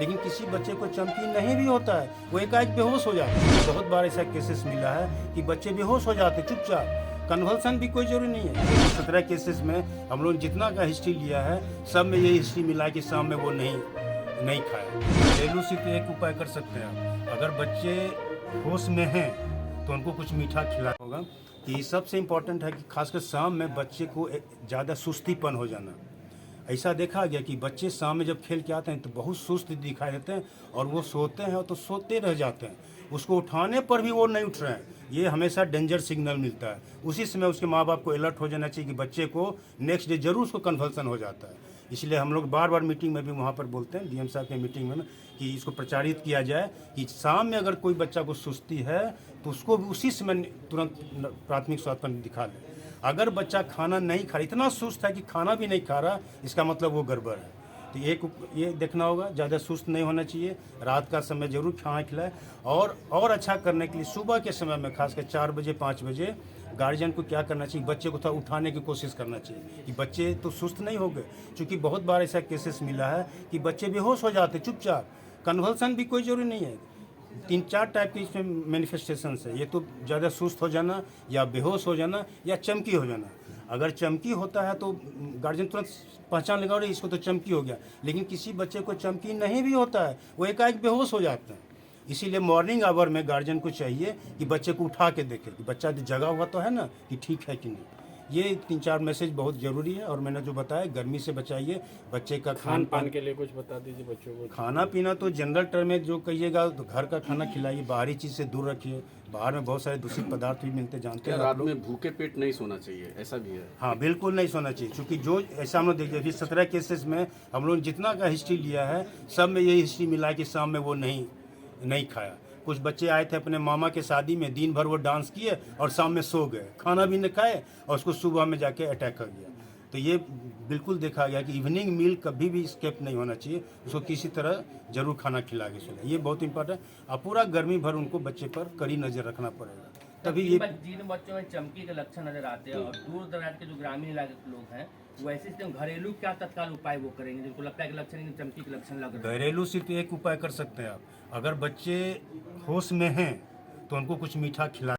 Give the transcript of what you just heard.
लेकिन किसी बच्चे को चमकी नहीं भी होता है, वो एकाएक बेहोश हो जाता है। बहुत बार ऐसा केसेस मिला है कि बच्चे बेहोश हो जाते चुपचाप, कन्वल्सन भी कोई जरूरी नहीं है। 17 केसेस में हम लोग जितना का हिस्ट्री लिया है, सब में ये हिस्ट्री मिला कि शाम में वो नहीं खाया। घरेलू सिर्फ एक उपाय कर सकते हैं आप, अगर बच्चे होश में हैं तो उनको कुछ मीठा खिलाना होगा। कि सबसे इम्पोर्टेंट है कि खासकर शाम में बच्चे को ज़्यादा सुस्तीपन हो जाना। ऐसा देखा गया कि बच्चे शाम में जब खेल के आते हैं तो बहुत सुस्त दिखाई देते हैं और वो सोते हैं तो सोते रह जाते हैं, उसको उठाने पर भी वो नहीं उठ रहे हैं। ये हमेशा डेंजर सिग्नल मिलता है। उसी समय उसके माँ बाप को अलर्ट हो जाना चाहिए कि बच्चे को नेक्स्ट डे जरूर उसको कन्वल्सन हो जाता है। इसलिए हम लोग बार बार मीटिंग में भी वहाँ पर बोलते हैं, डीएम साहब की मीटिंग में कि इसको प्रचारित किया जाए कि शाम में अगर कोई बच्चा को सुस्ती है तो उसको भी उसी समय तुरंत प्राथमिक स्वास्थ्य केंद्र दिखा लें। अगर बच्चा खाना नहीं खा रहा, इतना सुस्त है कि खाना भी नहीं खा रहा, इसका मतलब वो गड़बड़ है। तो ये देखना होगा, ज़्यादा सुस्त नहीं होना चाहिए, रात का समय जरूर खाना खिलाए। और अच्छा करने के लिए सुबह के समय में खासकर 4 बजे 5 बजे गार्जियन को क्या करना चाहिए, बच्चे को थोड़ा उठाने की कोशिश करना चाहिए कि बच्चे तो सुस्त नहीं हो गए। क्योंकि बहुत बार ऐसा केसेस मिला है कि बच्चे बेहोश हो जाते चुपचाप, कन्वल्सन भी कोई जरूरी नहीं है। 3-4 टाइप के इसमें मैनिफेस्टेशंस है। ये तो ज़्यादा सुस्त हो जाना या बेहोश हो जाना या चमकी हो जाना। अगर चमकी होता है तो गार्जियन तुरंत पहचान लेगा और इसको तो चमकी हो गया, लेकिन किसी बच्चे को चमकी नहीं भी होता है, वो एकाएक बेहोश हो जाते हैं। इसीलिए मॉर्निंग आवर में गार्जियन को चाहिए कि बच्चे को उठा के देखे कि बच्चा जगा हुआ तो है ना, कि ठीक है कि नहीं। ये 3-4 मैसेज बहुत ज़रूरी है। और मैंने जो बताया, गर्मी से बचाइए, बच्चे का खान पान के लिए कुछ बता दीजिए बच्चों को। खाना पीना तो जनरल टर्म में जो कहिएगा, तो घर का खाना खिलाइए, बाहरी चीज़ से दूर रखिए। बाहर में बहुत सारे दूषित पदार्थ भी मिलते, जानते हैं रात में भूखे पेट नहीं सोना चाहिए, ऐसा भी है? हाँ, बिल्कुल नहीं सोना चाहिए। क्योंकि जो ऐसा हम लोग देखिए, अभी 17 केसेस में हम लोग जितना का हिस्ट्री लिया है, सब में यही हिस्ट्री मिला कि शाम में वो नहीं खाया। कुछ बच्चे आए थे अपने मामा के शादी में, दिन भर वो डांस किए और शाम में सो गए, खाना भी नहीं खाए और उसको सुबह में जाके अटैक कर गया। तो ये बिल्कुल देखा गया कि इवनिंग मील कभी भी स्किप नहीं होना चाहिए, उसको किसी तरह जरूर खाना खिला के सोना, ये बहुत इंपॉर्टेंट है। और पूरा गर्मी भर उनको बच्चे पर कड़ी नज़र रखना पड़ेगा, तभी ये। जिन बच्चों में चमकी के लक्षण नजर आते हैं और दूर दराज के जो ग्रामीण इलाके के लोग हैं, वैसे घरेलू क्या तत्काल उपाय वो करेंगे जिनको लगता है कि लक्षण चमकी के लक्षण लग रहे हैं? घरेलू सिर्फ एक उपाय कर सकते हैं आप, अगर बच्चे होश में हैं तो उनको कुछ मीठा खिला